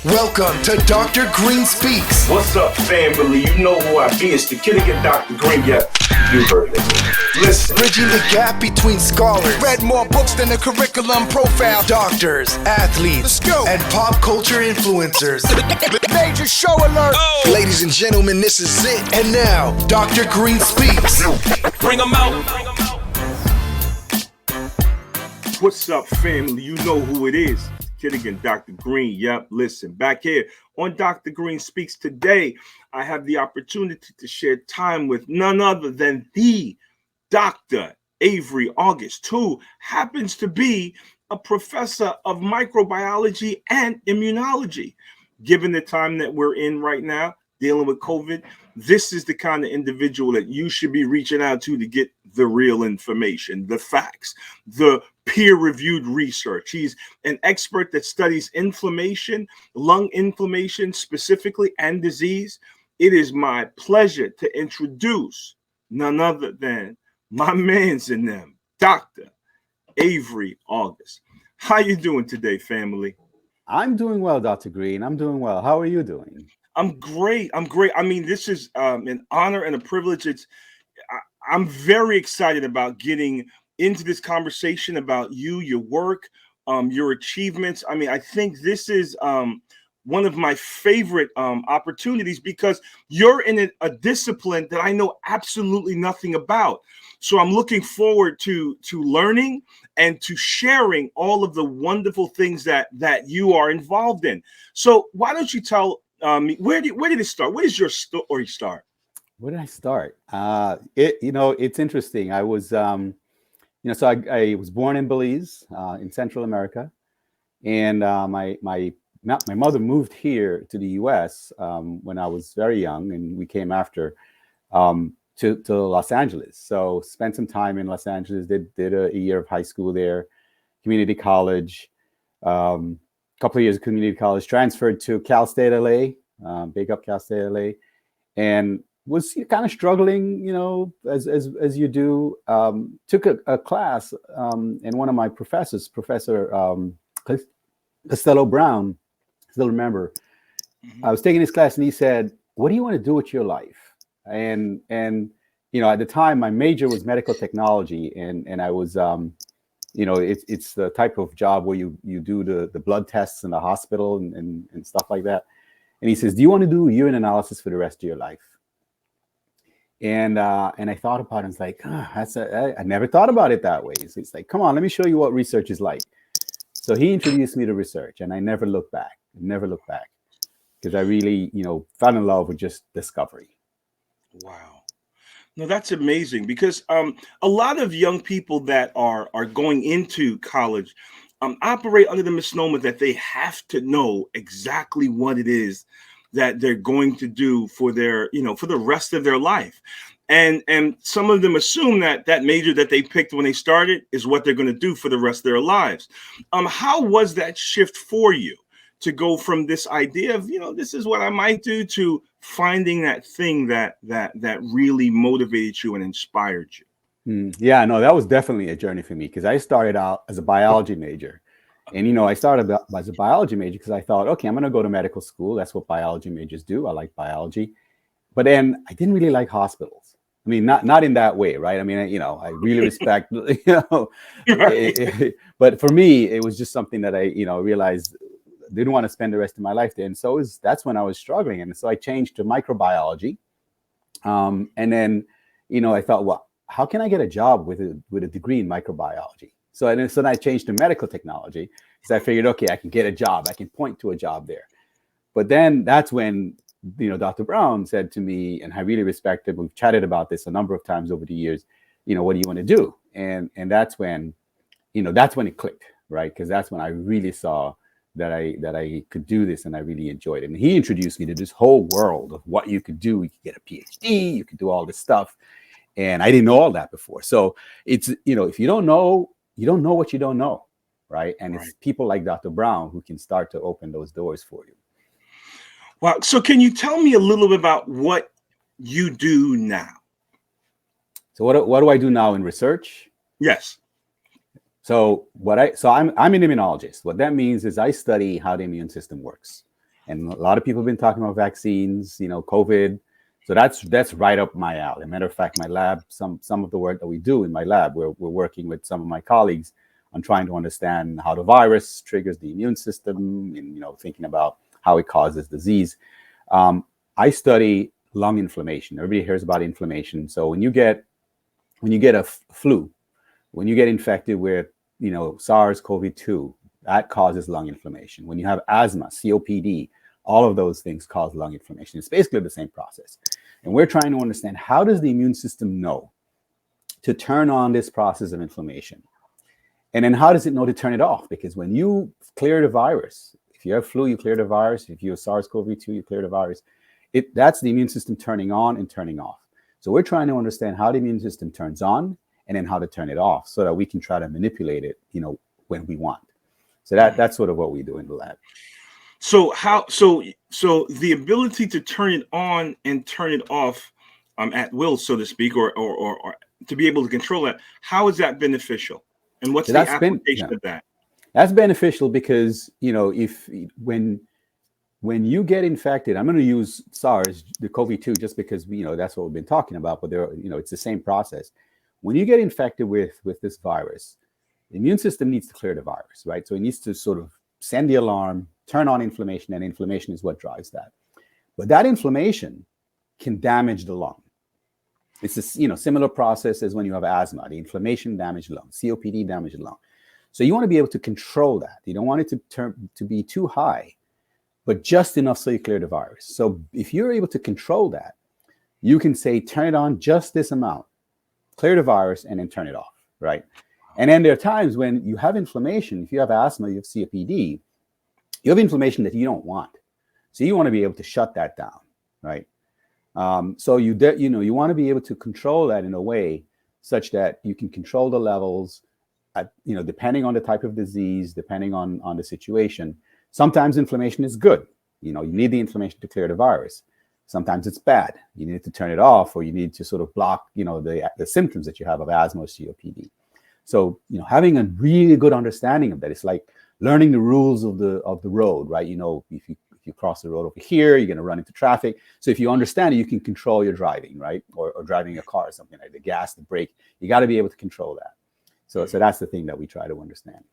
Welcome to Dr. Green Speaks. What's up, family? You know who I be. It's the kid again, Dr. Green. Yeah, you heard it. Listen. Bridging the gap between scholars. Read more books than the curriculum profile. Doctors, athletes, Let's go. and pop culture influencers. Major show alert. Oh. Ladies and gentlemen, this is it. And now, Dr. Green Speaks. Bring them out. What's up, family? You know who it is. Kid again, Dr. Green. Yep, listen, back here on Dr. Green Speaks today, I have the opportunity to share time with none other than the Dr. Avery August, who happens to be a professor of microbiology and immunology. Given the time that we're in right now, dealing with COVID, this is the kind of individual that you should be reaching out to get the real information, the facts, the peer-reviewed research. He's an expert that studies inflammation, lung inflammation specifically, and disease. It is my pleasure to introduce none other than my man's in them, Dr. Avery August. How you doing today, family? I'm doing well, Dr. Green. I'm doing well. How are you doing? I'm great. I mean, this is an honor and a privilege. I'm very excited about getting into this conversation about you, your work, your achievements. I mean, I think this is one of my favorite opportunities because you're in a discipline that I know absolutely nothing about. So I'm looking forward to learning and to sharing all of the wonderful things that you are involved in. So why don't you tell me where did it start? Where does your story start? Where did I start? It's interesting. I was, so I was born in Belize, in Central America, and my mother moved here to the U.S. When I was very young, and we came after to Los Angeles. So spent some time in Los Angeles. Did a year of high school there, community college. Couple of years of community college, transferred to Cal State LA, big up Cal State LA, and was kind of struggling, as you do. Took a class, and one of my professors, Professor Costello Brown, still remember, I was taking his class, and he said, "What do you want to do with your life?" And at the time, my major was medical technology, and I was it's the type of job where you do the blood tests in the hospital and stuff like that. And he says, "Do you want to do urine analysis for the rest of your life?" And I thought about it. And it's like, I never thought about it that way. So it's like, come on, let me show you what research is like. So he introduced me to research, and I never looked back. Because I really, fell in love with just discovery. Wow. No, that's amazing because a lot of young people that are going into college operate under the misnomer that they have to know exactly what it is that they're going to do for their, for the rest of their life. And some of them assume that major that they picked when they started is what they're going to do for the rest of their lives. How was that shift for you to go from this idea of, this is what I might do, to finding that thing that really motivated you and inspired you? Yeah, no, that was definitely a journey for me because I started out as a biology major. And, I started as a biology major because I thought, okay, I'm going to go to medical school. That's what biology majors do. I like biology. But then I didn't really like hospitals. I mean, not in that way, right? I mean, I really respect, but for me, it was just something that I, realized didn't want to spend the rest of my life there. And so that's when I was struggling. And so I changed to microbiology. And then, I thought, well, how can I get a job with a degree in microbiology? So I changed to medical technology because I figured, okay, I can get a job. I can point to a job there. But then that's when, Dr. Brown said to me, and I really respect it. We've chatted about this a number of times over the years, what do you want to do? And that's when it clicked, right? Because that's when I really saw that I could do this, and I really enjoyed it. And he introduced me to this whole world of what you could do. You could get a Ph.D., you could do all this stuff. And I didn't know all that before. So it's, if you don't know what you don't know, right? And it's people like Dr. Brown who can start to open those doors for you. Wow. So can you tell me a little bit about what you do now? So what do I do now in research? Yes. So I'm an immunologist. What that means is I study how the immune system works. And a lot of people have been talking about vaccines, COVID. So that's right up my alley. Matter of fact, my lab, some of the work that we do in my lab, we're working with some of my colleagues on trying to understand how the virus triggers the immune system, and thinking about how it causes disease. I study lung inflammation. Everybody hears about inflammation. So when you get a flu, when you get infected with SARS-CoV-2, that causes lung inflammation. When you have asthma, COPD, all of those things cause lung inflammation. It's basically the same process. And we're trying to understand, how does the immune system know to turn on this process of inflammation? And then how does it know to turn it off? Because when you clear the virus, if you have flu, you clear the virus. If you have SARS-CoV-2, you clear the virus. That's the immune system turning on and turning off. So we're trying to understand how the immune system turns on and then how to turn it off, so that we can try to manipulate it, when we want. So that's sort of what we do in the lab. So the ability to turn it on and turn it off at will, so to speak, or to be able to control that, how is that beneficial? And what's the application of that? That's beneficial because, if when you get infected, I'm going to use SARS, the COVID-2, just because that's what we've been talking about, but it's the same process. When you get infected with this virus, the immune system needs to clear the virus, right? So it needs to sort of send the alarm, turn on inflammation, and inflammation is what drives that. But that inflammation can damage the lung. It's a similar process as when you have asthma. The inflammation damages the lung, COPD damages the lung. So you want to be able to control that. You don't want it to be too high, but just enough so you clear the virus. So if you're able to control that, you can say, turn it on just this amount, clear the virus, and then turn it off, right? And then there are times when you have inflammation. If you have asthma, you have COPD, you have inflammation that you don't want. So you want to be able to shut that down, right? So you want to be able to control that in a way such that you can control the levels, depending on the type of disease, depending on the situation. Sometimes inflammation is good. You need the inflammation to clear the virus. Sometimes it's bad. You need to turn it off, or you need to sort of block, the symptoms that you have of asthma or COPD. So, having a really good understanding of that, it's like learning the rules of the road, right? If you cross the road over here, you're going to run into traffic. So if you understand it, you can control your driving, right? Or driving a car or something, like the gas, the brake. You got to be able to control that. So that's the thing that we try to understand.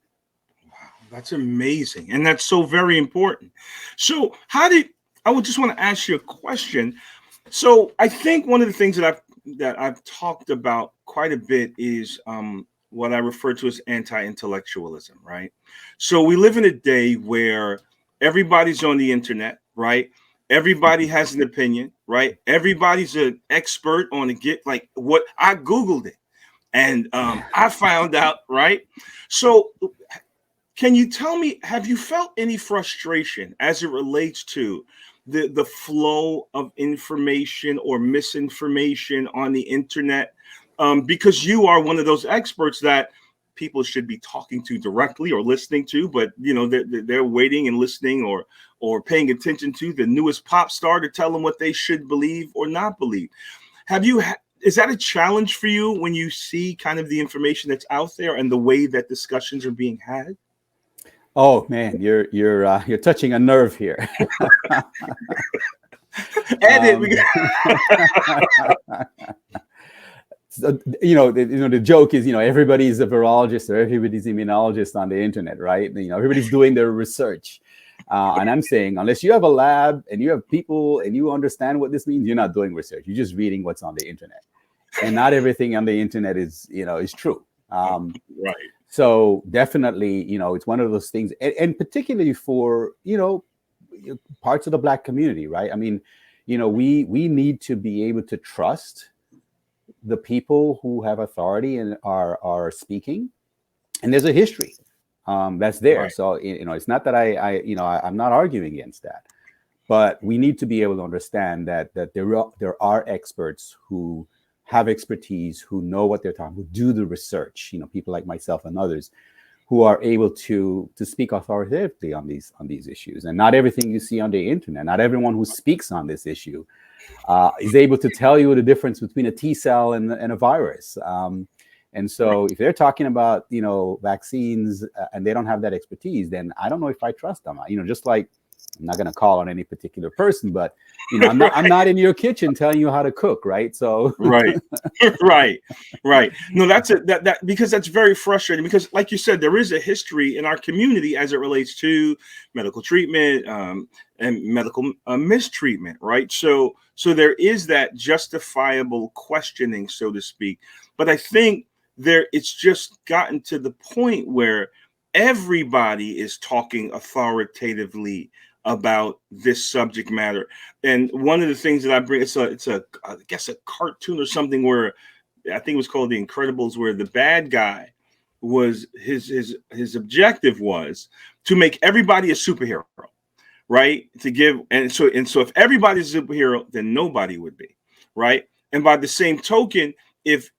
Wow, that's amazing. And that's so very important. So I would just want to ask you a question. So I think one of the things that I've talked about quite a bit is what I refer to as anti-intellectualism, right? So we live in a day where everybody's on the internet, right? Everybody has an opinion, right? Everybody's an expert on what I Googled it, and I found out, right? So can you tell me, have you felt any frustration as it relates to the flow of information or misinformation on the internet? Because you are one of those experts that people should be talking to directly or listening to, but they're waiting and listening or paying attention to the newest pop star to tell them what they should believe or not believe. Is that a challenge for you when you see kind of the information that's out there and the way that discussions are being had? Oh man, you're touching a nerve here. Edit. The joke is, everybody's a virologist or everybody's immunologist on the internet, right? Everybody's doing their research. And I'm saying, unless you have a lab and you have people and you understand what this means, you're not doing research. You're just reading what's on the internet. And not everything on the internet is true. Right. So definitely, it's one of those things, and particularly for, parts of the Black community, right? I mean, we need to be able to trust the people who have authority and are speaking, and there's a history that's there. Right. So it's not that I'm not arguing against that, but we need to be able to understand that there are experts who have expertise, who know what they're talking, who do the research. People like myself and others who are able to speak authoritatively on these issues. And not everything you see on the internet, not everyone who speaks on this issue is able to tell you the difference between a T cell and a virus. And so if they're talking about, vaccines and they don't have that expertise, then I don't know if I trust them. Just like I'm not going to call on any particular person, but I'm not in your kitchen telling you how to cook, right? So right, right. No, that because that's very frustrating. Because, like you said, there is a history in our community as it relates to medical treatment and medical mistreatment, right? So there is that justifiable questioning, so to speak. But I think it's just gotten to the point where everybody is talking authoritatively about this subject matter. And one of the things that I bring, it's a I guess a cartoon or something where I think it was called The Incredibles, where the bad guy was his objective was to make everybody a superhero, right? So if everybody's a superhero, then nobody would be, right? And by the same token, if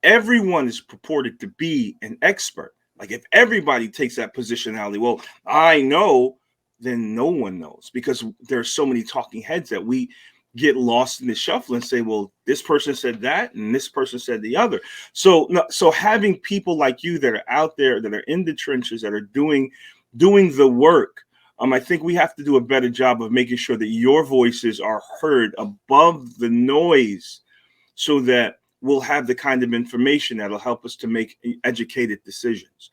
everyone is purported to be an expert, like if everybody takes that positionality, well, I know, then no one knows, because there's so many talking heads that we get lost in the shuffle and say, well, this person said that and this person said the other. So having people like you that are out there, that are in the trenches, that are doing the work, I think we have to do a better job of making sure that your voices are heard above the noise, so that we'll have the kind of information that'll help us to make educated decisions.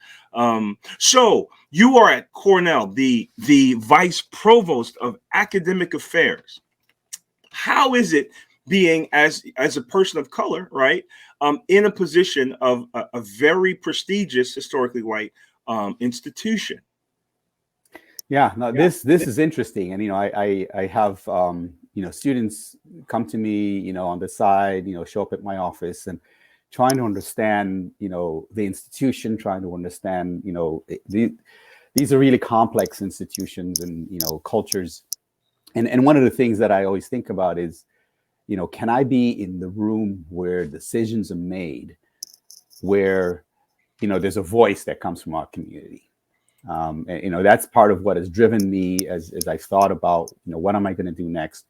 So you are at Cornell, the Vice Provost of Academic Affairs. How is it being as a person of color, right, in a position of a very prestigious, historically white institution? Yeah, no, this is interesting, and I have students come to me on the side, show up at my office and trying to understand the institution, trying to understand these are really complex institutions and cultures, and one of the things that I always think about is can I be in the room where decisions are made, where there's a voice that comes from our community. And, that's part of what has driven me as I thought about, what am I going to do next,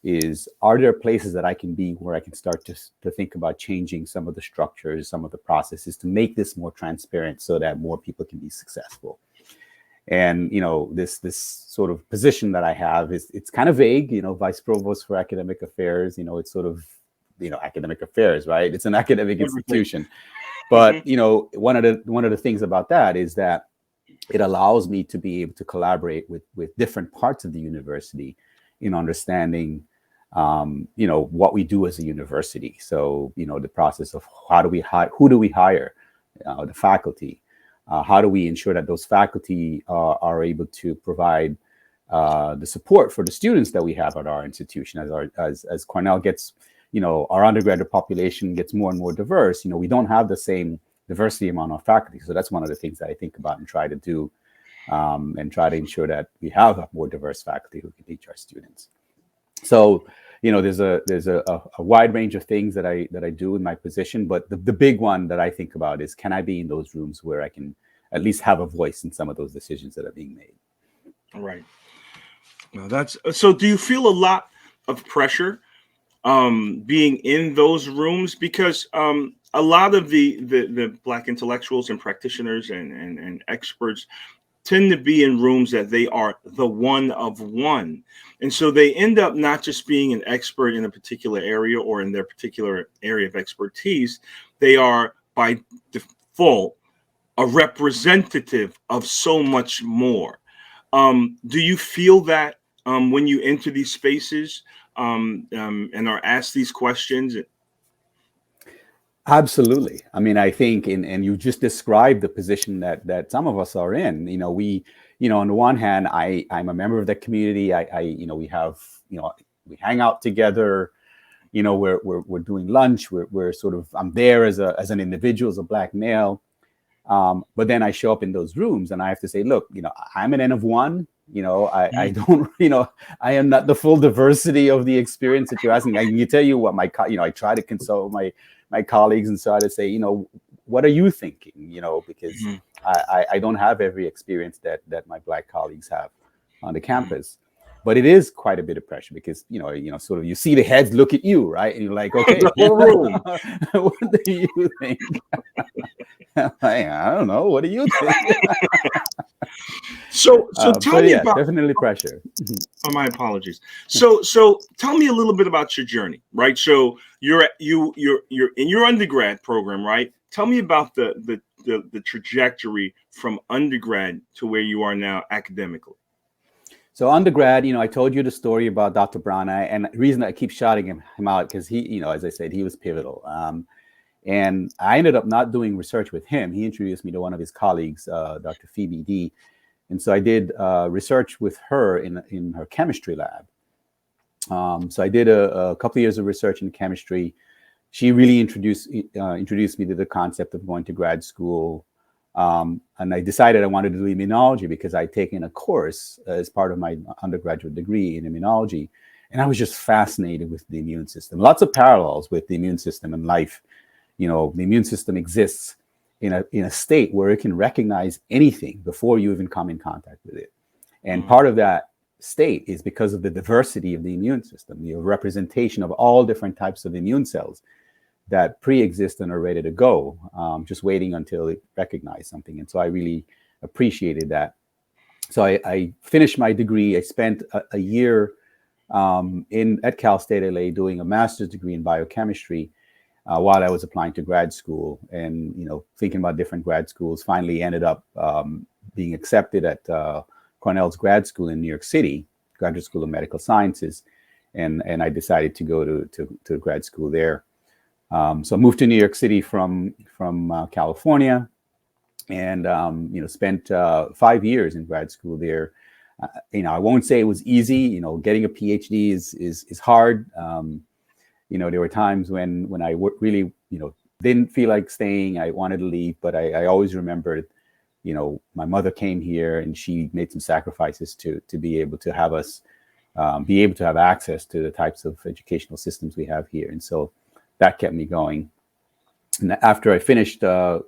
is are there places that I can be where I can start to think about changing some of the structures, some of the processes to make this more transparent so that more people can be successful. And, this sort of position that I have it's kind of vague, Vice Provost for Academic Affairs, it's sort of, academic affairs, right? It's an academic institution. But, one of the things about that is that it allows me to be able to collaborate with different parts of the university in understanding, what we do as a university. So, the process of who do we hire, the faculty, how do we ensure that those faculty are able to provide the support for the students that we have at our institution as Cornell gets, our undergraduate population gets more and more diverse. We don't have the same diversity among our faculty. So that's one of the things that I think about and try to do, and try to ensure that we have a more diverse faculty who can teach our students. So, there's a wide range of things that I do in my position, but the big one that I think about is, can I be in those rooms where I can at least have a voice in some of those decisions that are being made? Right. Now so. Do you feel a lot of pressure being in those rooms, because a lot of the Black intellectuals and practitioners and experts tend to be in rooms that they are the one of one, and so they end up not just being an expert in a particular area or in their particular area of expertise, they are by default a representative of so much more. Do you feel that when you enter these spaces and are asked these questions? Absolutely. I mean, I think, and you just described the position that some of us are in. We, on the one hand, I'm a member of the community. We have, we hang out together. We're doing lunch. We're sort of, I'm there as an individual, as a Black male. But then I show up in those rooms and I have to say, look, I'm an N of one. I don't, I am not the full diversity of the experience that you're asking. I can tell you what I try to consult my colleagues and try to say, what are you thinking? Because I don't have every experience that my Black colleagues have on the campus. but it is quite a bit of pressure because sort of you see the heads look at you, right, and you're like, okay, The whole room. what do you think? I don't know. What do you think? So tell me about. Definitely pressure. Oh, my apologies. So tell me a little bit about your journey, right? So you're in your undergrad program, right? Tell me about the trajectory from undergrad to where you are now academically. So undergrad, I told you the story about Dr. Brown, and the reason I keep shouting him out because he, as I said, he was pivotal. And I ended up not doing research with him. He introduced me to one of his colleagues, Dr. Ph.D. And so I did research with her in her chemistry lab. So I did a couple of years of research in chemistry. She really introduced me to the concept of going to grad school. And I decided I wanted to do immunology because I'd taken a course as part of my undergraduate degree in immunology. And I was just fascinated with the immune system. Lots of parallels with the immune system and life. The immune system exists in a state where it can recognize anything before you even come in contact with it. And part of that state is because of the diversity of the immune system, the representation of all different types of immune cells that pre-exist and are ready to go, just waiting until it recognizes something. And so I really appreciated that. So I finished my degree. I spent a year at Cal State LA doing a master's degree in biochemistry while I was applying to grad school and, thinking about different grad schools. Finally ended up being accepted at Cornell's grad school in New York City, Graduate School of Medical Sciences. And I decided to go to grad school there. So I moved to New York City from California and, spent 5 years in grad school there. I won't say it was easy. Getting a PhD is hard. There were times when I really, didn't feel like staying. I wanted to leave, but I always remembered, my mother came here and she made some sacrifices to be able to have us be able to have access to the types of educational systems we have here. And so that kept me going. And after I finished my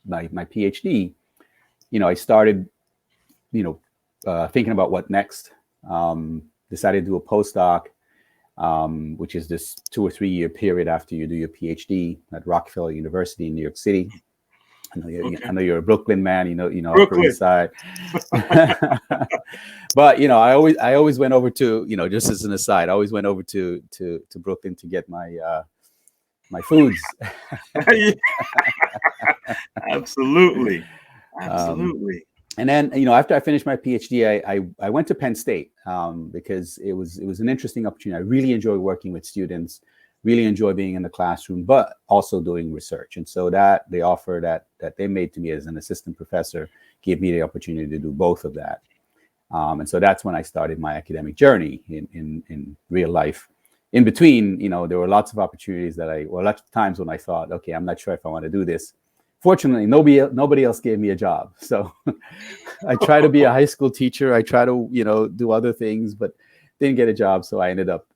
PhD, I started, thinking about what next. Decided to do a postdoc, which is this 2 or 3 year period after you do your PhD at Rockefeller University in New York City. I know you're a Brooklyn man, Upper East Side. But I always went over to, just as an aside, I always went over to Brooklyn to get my foods. Absolutely. And then, after I finished my PhD, I went to Penn State because it was an interesting opportunity. I really enjoy working with students, really enjoy being in the classroom, but also doing research. And so that the offer that they made to me as an assistant professor gave me the opportunity to do both of that. And so that's when I started my academic journey in real life. In between, there were lots of opportunities lots of times when I thought, okay, I'm not sure if I want to do this. Fortunately, nobody else gave me a job. So I tried to be a high school teacher. I tried to, do other things, but didn't get a job. So I ended up,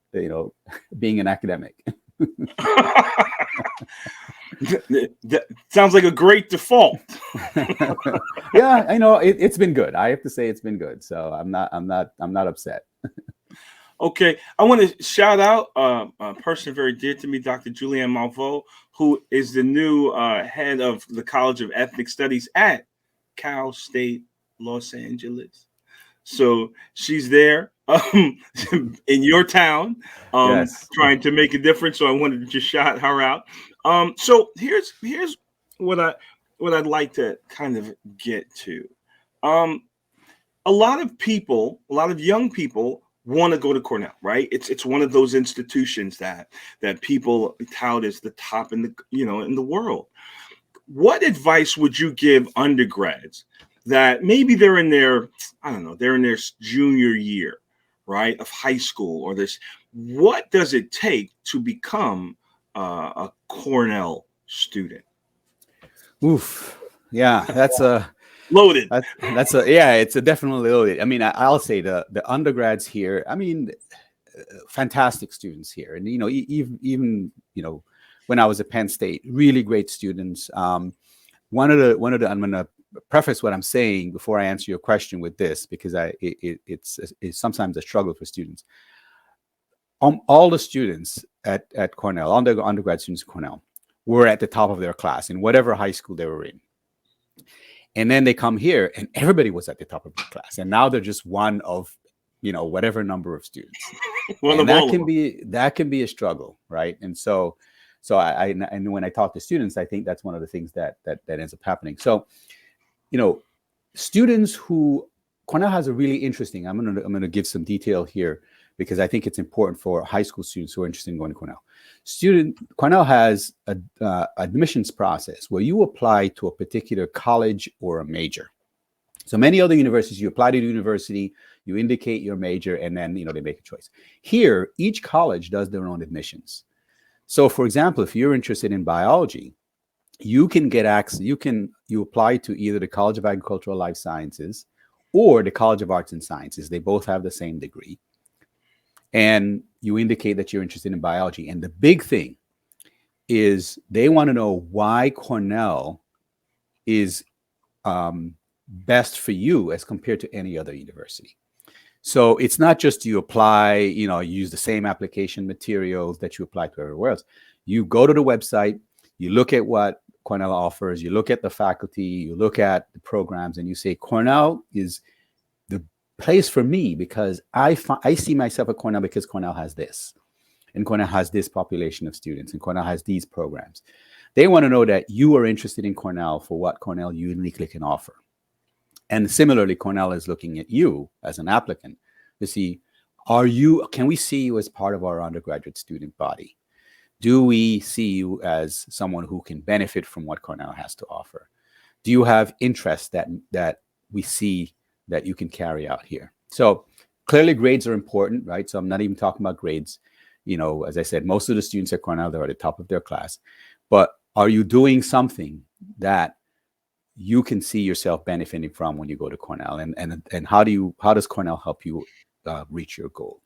being an academic. That sounds like a great default. Yeah, I know it's been good. I have to say it's been good. So I'm not upset. Okay, I want to shout out a person very dear to me, Dr. Julianne Malveaux, who is the new head of the College of Ethnic Studies at Cal State Los Angeles. So she's there in your town, Yes. trying to make a difference. So I wanted to just shout her out. So here's what I'd like to kind of get to. A lot of young people want to go to Cornell, right? It's one of those institutions that people tout as the top in the world. What advice would you give undergrads that maybe they're in their junior year, right, of high school or this? What does it take to become a Cornell student? Oof. Yeah, that's a Loaded. It's a definitely loaded. I mean, I'll say the undergrads here, I mean, fantastic students here. And, even when I was at Penn State, really great students. One of the, I'm going to preface what I'm saying before I answer your question with this, because it's sometimes a struggle for students. All the students at Cornell, undergrad students at Cornell, were at the top of their class in whatever high school they were in. And then they come here and everybody was at the top of their class. And now they're just one of, whatever number of students. And that can be a struggle, right? And so and when I talk to students, I think that's one of the things that ends up happening. So, students who Cornell has a really interesting, I'm gonna give some detail here because I think it's important for high school students who are interested in going to Cornell. Cornell has an admissions process where you apply to a particular college or a major. So many other universities, you apply to the university, you indicate your major, and then they make a choice. Here, each college does their own admissions. So, for example, if you're interested in biology, you can get access. You apply to either the College of Agricultural Life Sciences or the College of Arts and Sciences. They both have the same degree. And you indicate that you're interested in biology. And the big thing is they want to know why Cornell is best for you as compared to any other university. So it's not just you apply, you use the same application materials that you apply to everywhere else. You go to the website, you look at what Cornell offers, you look at the faculty, you look at the programs, and you say, Cornell is the place for me because I see myself at Cornell because Cornell has this, and Cornell has this population of students, and Cornell has these programs. They want to know that you are interested in Cornell for what Cornell uniquely can offer. And similarly, Cornell is looking at you as an applicant to see, can we see you as part of our undergraduate student body? Do we see you as someone who can benefit from what Cornell has to offer? Do you have interests that we see that you can carry out here? So clearly grades are important, right? So I'm not even talking about grades. As I said, most of the students at Cornell, they're at the top of their class. But are you doing something that you can see yourself benefiting from when you go to Cornell? And how does Cornell help you reach your goal?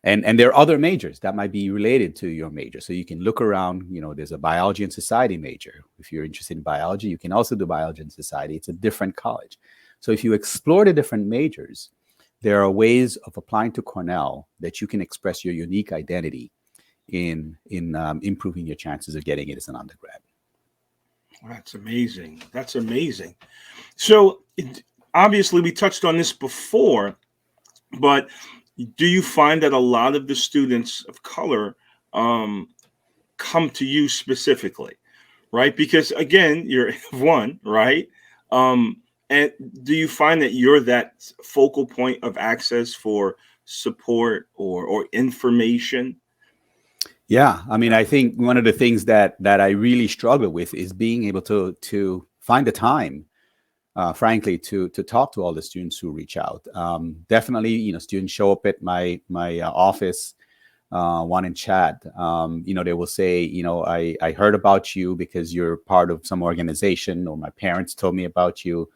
And there are other majors that might be related to your major. So you can look around, there's a biology and society major. If you're interested in biology, you can also do biology and society. It's a different college. So if you explore the different majors, there are ways of applying to Cornell that you can express your unique identity in improving your chances of getting it as an undergrad. That's amazing. That's amazing. So obviously we touched on this before, but do you find that a lot of the students of color come to you specifically, right? Because again, you're one, right? And do you find that you're that focal point of access for support or information? Yeah, I mean, I think one of the things that I really struggle with is being able to find the time, frankly, to talk to all the students who reach out. Definitely, students show up at my office, want to chat. They will say, I heard about you because you're part of some organization, or my parents told me about you,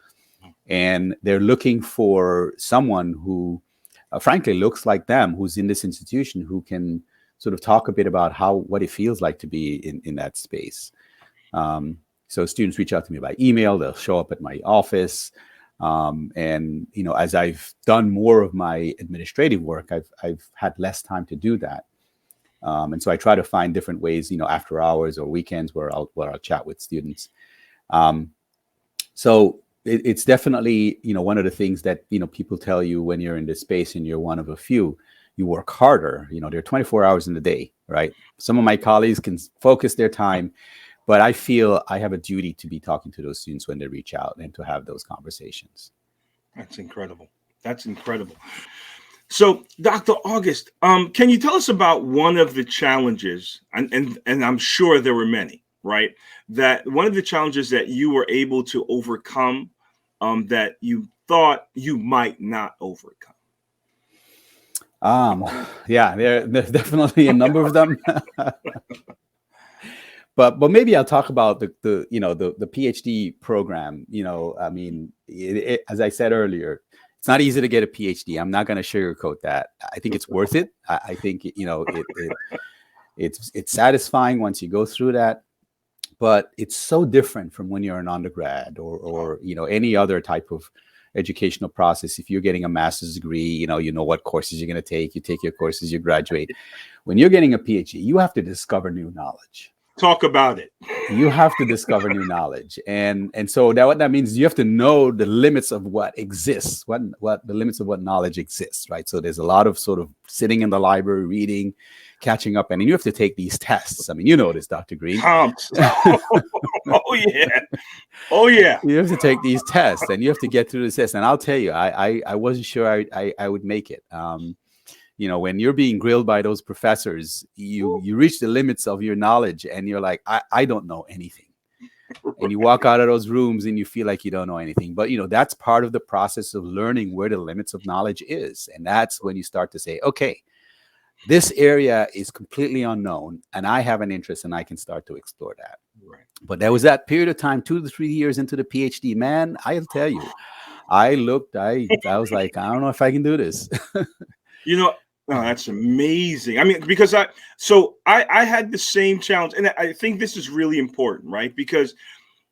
and they're looking for someone who, frankly, looks like them, who's in this institution, who can sort of talk a bit about what it feels like to be in that space. So students reach out to me by email, they'll show up at my office. And, as I've done more of my administrative work, I've had less time to do that. And so I try to find different ways, after hours or weekends where I'll chat with students. So it's definitely, one of the things that, people tell you when you're in this space and you're one of a few. You work harder. There are 24 hours in the day, right? Some of my colleagues can focus their time, but I feel I have a duty to be talking to those students when they reach out and to have those conversations. That's incredible. That's incredible. So, Dr. August, can you tell us about one of the challenges, and I'm sure there were many, right? That one of the challenges that you were able to overcome that you thought you might not overcome? Yeah, there's definitely a number of them. But maybe I'll talk about the PhD program. I mean, as I said earlier, it's not easy to get a PhD. I'm not going to sugarcoat that. I think it's worth it. I think it's satisfying once you go through that. but it's so different from when you're an undergrad or any other type of educational process. If you're getting a master's degree, you know what courses you're going to take. You take your courses, you graduate. When you're getting a PhD, you have to discover new knowledge. Talk about it. You have to discover new knowledge, and so what that means, you have to know the limits of what exists, what the limits of what knowledge exists, right? So there's a lot of sort of sitting in the library, reading, catching up, and you have to take these tests. I mean, you know this, Dr. Green. Comps. Oh yeah. Oh yeah. You have to take these tests, and you have to get through the test. And I'll tell you, I wasn't sure I would make it. When you're being grilled by those professors, you reach the limits of your knowledge, and you're like, I don't know anything. Right. And you walk out of those rooms and you feel like you don't know anything. But, that's part of the process of learning where the limits of knowledge is. And that's when you start to say, okay, this area is completely unknown, and I have an interest, and I can start to explore that. Right. But there was that period of time, 2 to 3 years into the PhD, man, I'll tell you, I was like, I don't know if I can do this. Oh, that's amazing. I mean, because I had the same challenge, and I think this is really important, right? Because,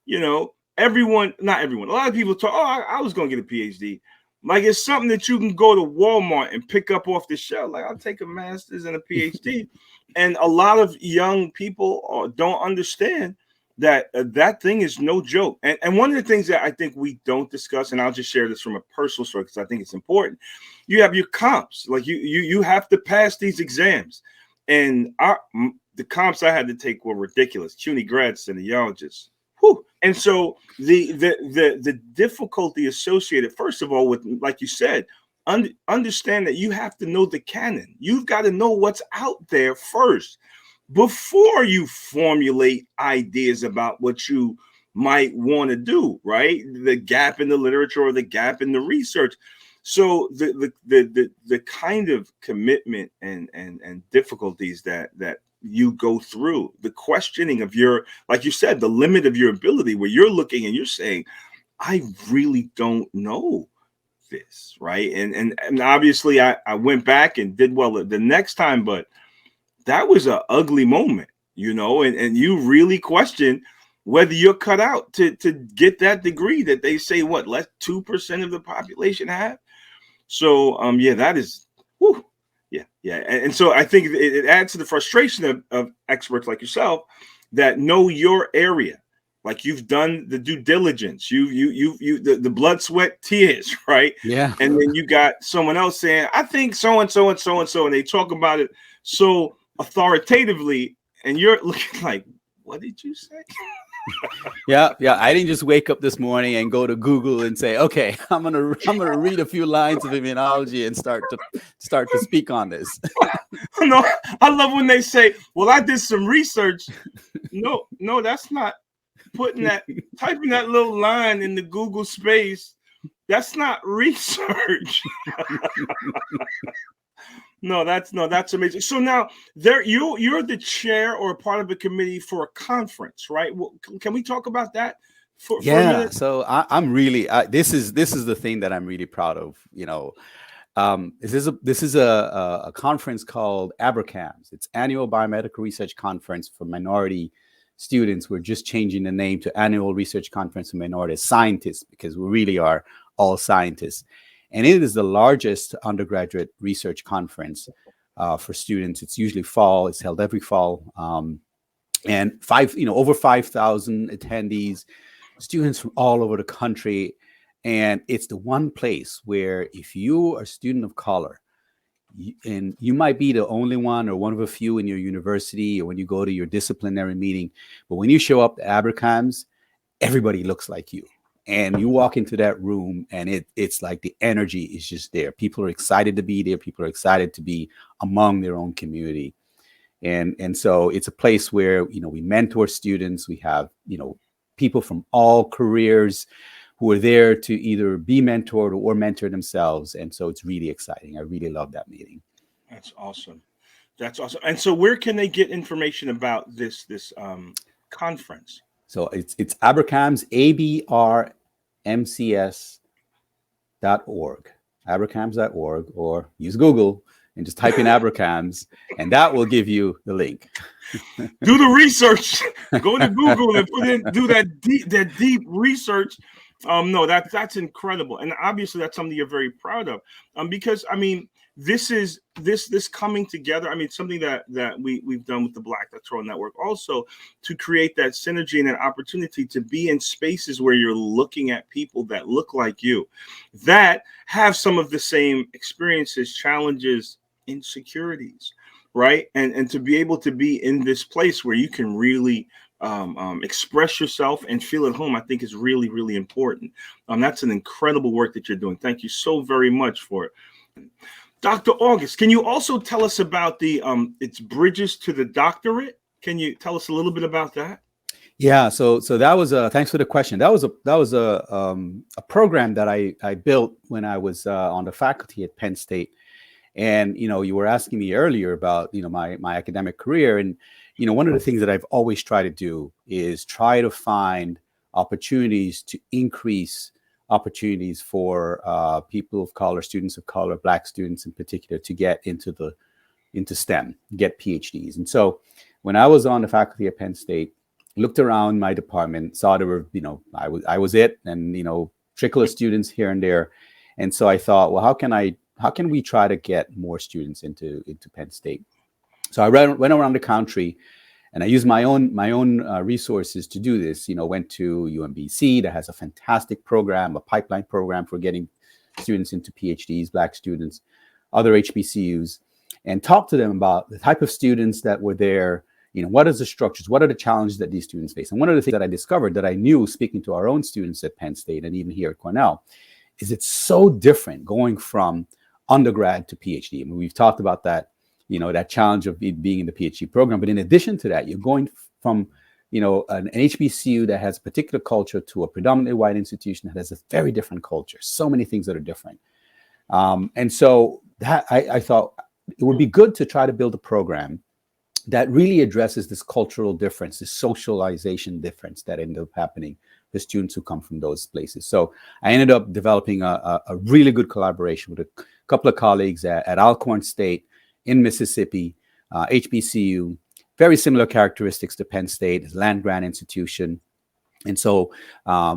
not everyone, a lot of people talk, I was going to get a PhD. Like, it's something that you can go to Walmart and pick up off the shelf. Like, I'll take a master's and a PhD. And a lot of young people don't understand that that thing is no joke. And one of the things that I think we don't discuss, and I'll just share this from a personal story because I think it's important. You have your comps. Like, you have to pass these exams. And the comps I had to take were ridiculous. CUNY grad synologist. Whew. And so the difficulty associated, first of all, with, like you said, understand that you have to know the canon. You've got to know what's out there first before you formulate ideas about what you might want to do, right? The gap in the literature or the gap in the research. So the kind of commitment and difficulties that you go through, the questioning of your, like you said, the limit of your ability, where you're looking and you're saying, I really don't know this, right? And obviously I went back and did well the next time, but that was an ugly moment, and you really question whether you're cut out to get that degree that they say, less 2% of the population have. So that is, whew. Yeah. And so I think it adds to the frustration of experts like yourself that know your area. Like, you've done the due diligence, the blood, sweat, tears, right? Yeah. And then you got someone else saying, I think so and so and so and so, and they talk about it so authoritatively, and you're looking like, what did you say? Yeah. I didn't just wake up this morning and go to Google and say, okay, I'm gonna read a few lines of immunology and start to speak on this. No, I love when they say, well, I did some research. No, that's not typing that little line in the Google space. That's not research. No, that's amazing. So now you're the chair or part of a committee for a conference, right? Well, can we talk about that for a minute? So I'm really this is the thing that I'm really proud of. This is a conference called ABRCAMS. It's Annual Biomedical Research Conference for Minority Students. We're just changing the name to Annual Research Conference for Minority Scientists, because we really are all scientists. And it is the largest undergraduate research conference for students. It's usually fall. It's held every fall. And over 5,000 attendees, students from all over the country. And it's the one place where, if you are a student of color, and you might be the only one or one of a few in your university or when you go to your disciplinary meeting, but when you show up to ABRCAMS, everybody looks like you. And you walk into that room and it's like the energy is just there. People are excited to be there. People are excited to be among their own community. And so it's a place where, we mentor students. We have, people from all careers who are there to either be mentored or mentor themselves. And so it's really exciting. I really love that meeting. That's awesome. And so where can they get information about this conference? So it's ABRCAMS, ABRMCS.org, ABRCAMS.org, or use Google, and just type in abracams, and that will give you the link. Do the research. Go to Google and do that deep research. No, that's incredible, and obviously that's something you're very proud of. Because I mean, this coming together. I mean, something that we've done with the Black Doctoral Network also, to create that synergy and an opportunity to be in spaces where you're looking at people that look like you, that have some of the same experiences, challenges, insecurities, right? And to be able to be in this place where you can really express yourself and feel at home, I think is really, really important. That's an incredible work that you're doing. Thank you so very much for it. Dr. August, can you also tell us about the its bridges to the doctorate? Can you tell us a little bit about that? Yeah, so that was thanks for the question. That was a program that I built when I was on the faculty at Penn State. And you were asking me earlier about my academic career, and one of the things that I've always tried to do is try to find opportunities to increase opportunities for people of color, students of color, Black students in particular, to get into STEM, get PhDs. And so when I was on the faculty at Penn State, looked around my department, saw there were, I was it, and trickle of students here and there. And so I thought, well, how can we try to get more students into Penn State? So I went around the country, and I used my own resources to do this. Went to UMBC, that has a fantastic program, a pipeline program for getting students into PhDs, Black students, other HBCUs, and talked to them about the type of students that were there. What is the structures? What are the challenges that these students face? And one of the things that I discovered, that I knew speaking to our own students at Penn State and even here at Cornell, is it's so different going from undergrad to PhD. I mean, we've talked about that, that challenge of being in the PhD program. But in addition to that, you're going from, an HBCU that has a particular culture to a predominantly white institution that has a very different culture. So many things that are different. And so that I thought it would be good to try to build a program that really addresses this cultural difference, this socialization difference that ended up happening for students who come from those places. So I ended up developing a really good collaboration with a couple of colleagues at Alcorn State in Mississippi, HBCU, very similar characteristics to Penn State, land grant institution. And so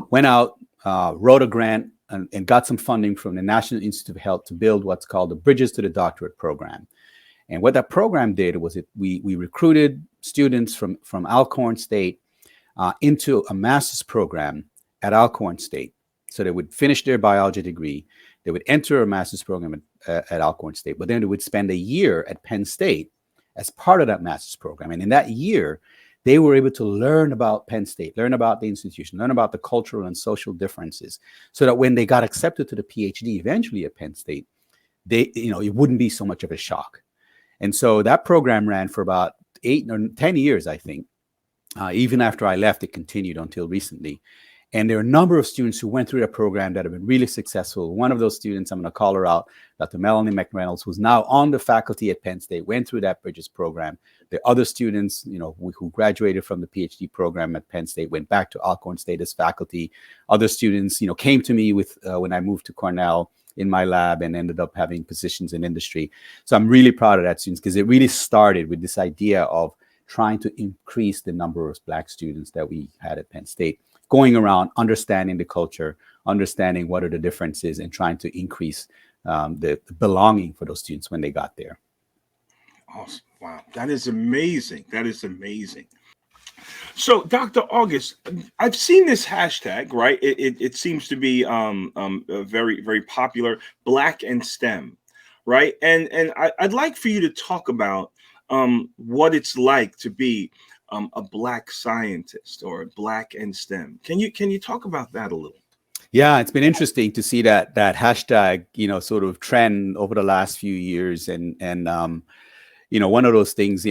went out, wrote a grant and got some funding from the National Institute of Health to build what's called the Bridges to the Doctorate program. And what that program did was we recruited students from Alcorn State into a master's program at Alcorn State. So they would finish their biology degree, they would enter a master's program at Alcorn State, but then they would spend a year at Penn State as part of that master's program. And in that year, they were able to learn about Penn State, learn about the institution, learn about the cultural and social differences, so that when they got accepted to the PhD eventually at Penn State, it wouldn't be so much of a shock. And so that program ran for about 8 or 10 years, I think. Even after I left, it continued until recently. And there are a number of students who went through that program that have been really successful. One of those students, I'm going to call her out, Dr. Melanie McReynolds, who's now on the faculty at Penn State, went through that Bridges program. There are other students, who graduated from the PhD program at Penn State, went back to Alcorn State as faculty. Other students, came to me with when I moved to Cornell in my lab and ended up having positions in industry. So I'm really proud of that, students, because it really started with this idea of trying to increase the number of Black students that we had at Penn State, going around, understanding the culture, understanding what are the differences, and trying to increase the belonging for those students when they got there. Awesome. Wow. That is amazing. That is amazing. So, Dr. August, I've seen this hashtag, right? It seems to be very, very popular, Black and STEM, right? And I'd like for you to talk about what it's like to be a Black scientist or Black and STEM. Can you talk about that a little? Yeah, it's been interesting to see that hashtag, sort of trend over the last few years, and one of those things,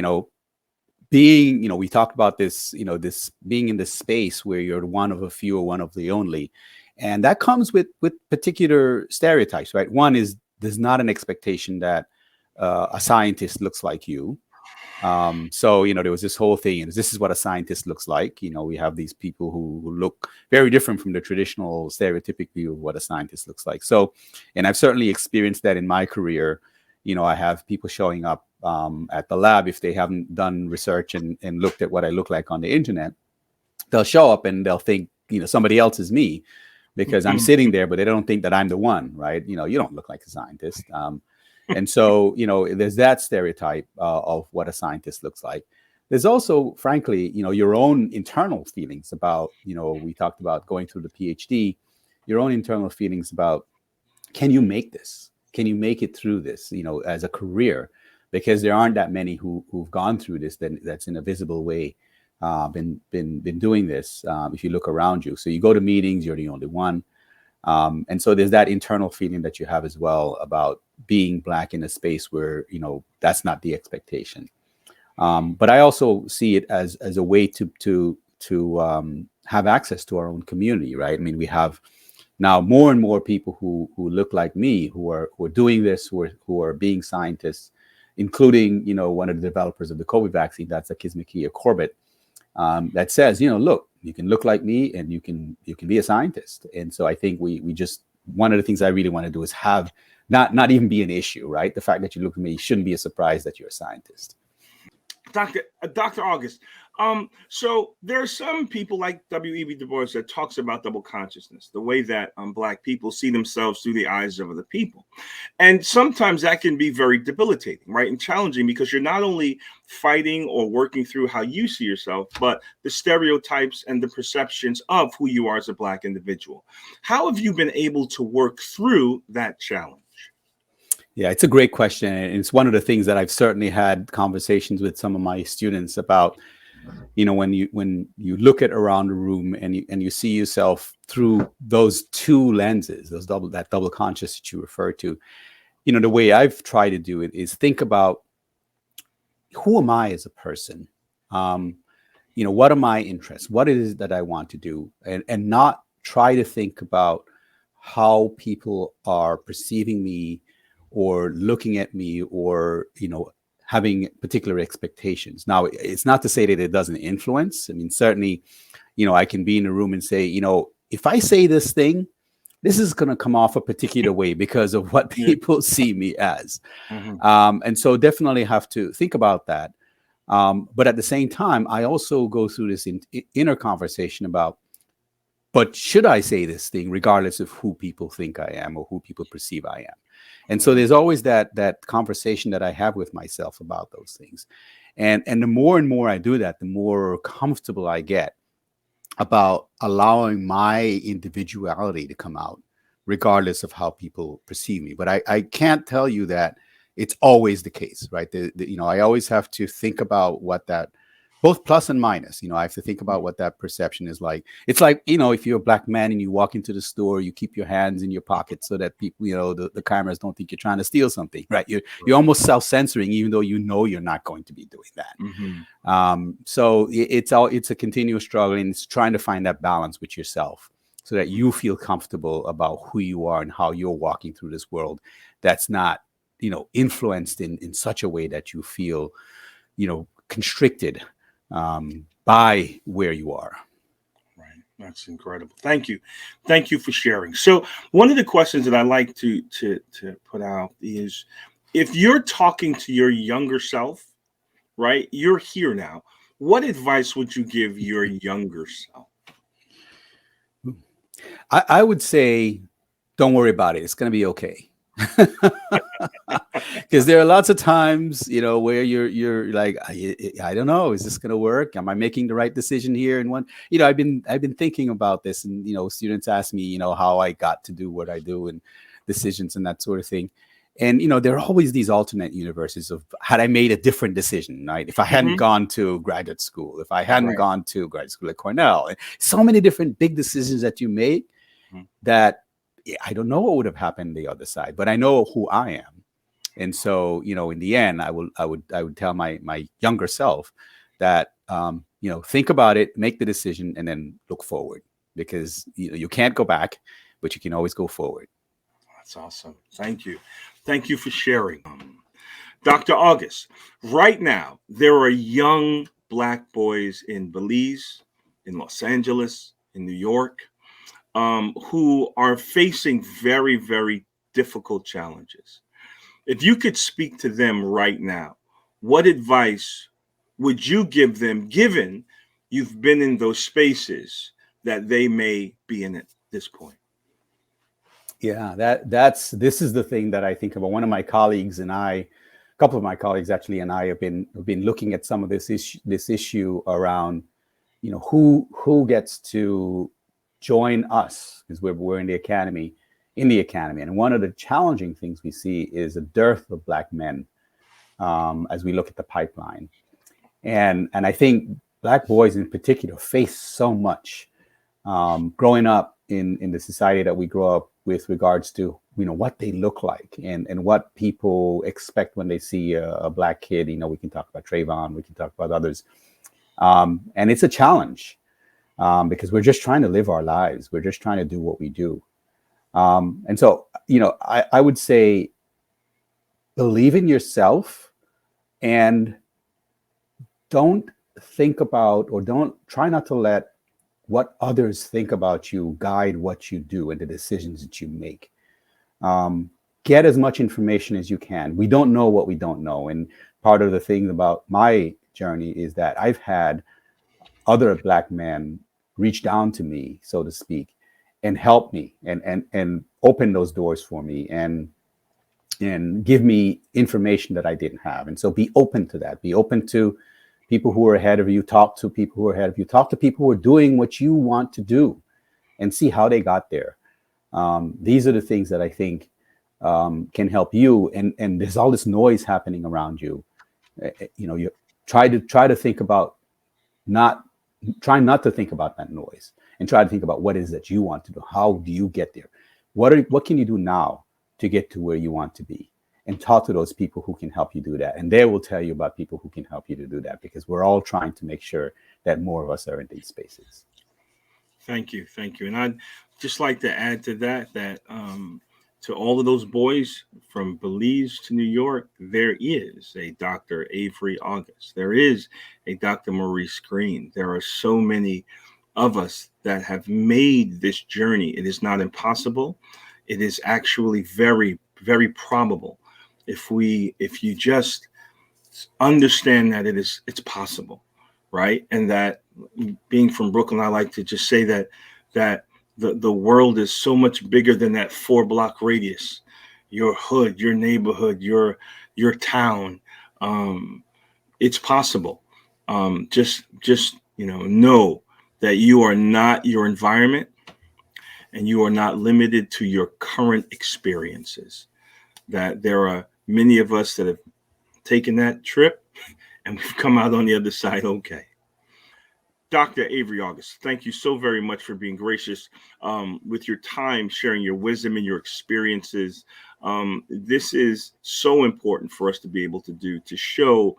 being, we talked about this, this being in this space where you're one of a few or one of the only, and that comes with particular stereotypes, right? One is there's not an expectation that a scientist looks like you. So, there was this whole thing, and this is what a scientist looks like. We have these people who look very different from the traditional stereotypic view of what a scientist looks like. So, and I've certainly experienced that in my career, I have people showing up at the lab if they haven't done research and looked at what I look like on the internet. They'll show up and they'll think, somebody else is me because I'm sitting there, but they don't think that I'm the one, right? You don't look like a scientist. And so, there's that stereotype of what a scientist looks like. There's also, frankly, your own internal feelings about, we talked about going through the Ph.D., your own internal feelings about, can you make this? Can you make it through this, as a career? Because there aren't that many who've gone through this that's in a visible way been doing this. If you look around you, so you go to meetings, you're the only one. And so there's that internal feeling that you have as well about being Black in a space where, that's not the expectation. But I also see it as a way to have access to our own community, right? I mean, we have now more and more people who look like me, who are doing this, who are being scientists, including, one of the developers of the COVID vaccine, that's Akizmakia Corbett, that says, look, you can look like me and you can be a scientist. And so I think we just, one of the things I really want to do is have not even be an issue, right? The fact that you look at me shouldn't be a surprise that you're a scientist. Dr. August, so there are some people like W.E.B. Du Bois that talks about double consciousness, the way that Black people see themselves through the eyes of other people. And sometimes that can be very debilitating, right? And challenging because you're not only fighting or working through how you see yourself, but the stereotypes and the perceptions of who you are as a Black individual. How have you been able to work through that challenge? Yeah, it's a great question. And it's one of the things that I've certainly had conversations with some of my students about, when you look at around the room and you see yourself through those two lenses, that double conscious that you refer to, the way I've tried to do it is think about, who am I as a person? What are my interests? What it is that I want to do? And not try to think about how people are perceiving me or looking at me or, having particular expectations. Now, it's not to say that it doesn't influence. I mean, certainly, I can be in a room and say, if I say this thing, this is going to come off a particular way because of what people see me as. And so definitely have to think about that. But at the same time, I also go through this inner conversation about, but should I say this thing regardless of who people think I am or who people perceive I am? And so there's always that conversation that I have with myself about those things. And the more and more I do that, the more comfortable I get about allowing my individuality to come out, regardless of how people perceive me. But I can't tell you that it's always the case, right? I always have to think about what that, both plus and minus, I have to think about what that perception is like. It's like, if you're a Black man and you walk into the store, you keep your hands in your pockets so that people, the cameras don't think you're trying to steal something, right? You're almost self-censoring, even though you're not going to be doing that. So it's a continuous struggle, and it's trying to find that balance with yourself so that you feel comfortable about who you are and how you're walking through this world. That's not, influenced in such a way that you feel, constricted by where you are. Right. That's incredible. Thank you. Thank you for sharing. So one of the questions that I like to put out is, if you're talking to your younger self, right, you're here now, what advice would you give your younger self? I would say, don't worry about it. It's going to be okay. Because there are lots of times, where you're like, I don't know, is this going to work? Am I making the right decision here? And I've been thinking about this, and students ask me, how I got to do what I do and decisions and that sort of thing. And there are always these alternate universes of, had I made a different decision, right? If I hadn't gone to graduate school, if I hadn't gone to graduate school at Cornell, and so many different big decisions that you make that I don't know what would have happened the other side, but I know who I am. And so, in the end, I would tell my younger self that, think about it, make the decision, and then look forward, because you can't go back, but you can always go forward. That's awesome. Thank you. Thank you for sharing. Dr. August, right now, there are young Black boys in Belize, in Los Angeles, in New York, who are facing very, very difficult challenges. if you could speak to them right now, what advice would you give them, given you've been in those spaces that they may be in at this point? Yeah, this is the thing that I think about. One of my colleagues and I, a couple of my colleagues actually, and I have been looking at some of this issue around, who gets to join us, because we're in the academy, and one of the challenging things we see is a dearth of Black men as we look at the pipeline, and I think Black boys in particular face so much growing up in the society that we grow up with regards to what they look like and what people expect when they see a Black kid. We can talk about Trayvon, we can talk about others, and it's a challenge because we're just trying to live our lives, we're just trying to do what we do, and so I would say believe in yourself and don't think about, or don't try not to let what others think about you guide what you do and the decisions that you make. Get as much information as you can. We don't know what we don't know. And part of the thing about my journey is that I've had other Black men reach down to me, so to speak, and help me and open those doors for me and give me information that I didn't have. And so be open to that. Be open to people who are ahead of you. Talk to people who are ahead of you. Talk to people who are doing what you want to do and see how they got there. These are the things that I think can help you. And there's all this noise happening around you. You try to think about try not to think about that noise, and try to think about what it is that you want to do. How do you get there? What can you do now to get to where you want to be? And talk to those people who can help you do that. And they will tell you about people who can help you to do that, because we're all trying to make sure that more of us are in these spaces. Thank you. And I'd just like to add to that to all of those boys from Belize to New York, there is a Dr. Avery August. There is a Dr. Maurice Green. There are so many of us that have made this journey. It is not impossible. It is actually very, very probable. If you just understand that it's possible, right? And that, being from Brooklyn, I like to just say that the world is so much bigger than that 4-block radius, your hood, your neighborhood, your town. It's possible. Just know that you are not your environment, and you are not limited to your current experiences. That there are many of us that have taken that trip and we've come out on the other side okay. Dr. Avery August, thank you so very much for being gracious with your time, sharing your wisdom and your experiences. This is so important for us to be able to do, to show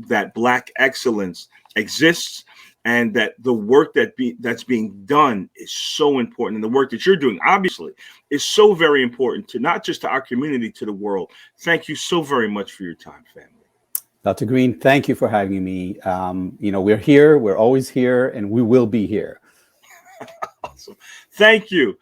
that Black excellence exists, and that the work that's being done is so important. And the work that you're doing, obviously, is so very important to not just to our community, to the world. Thank you so very much for your time, family. Dr. Green, thank you for having me. We're here, we're always here, and we will be here. Awesome. Thank you.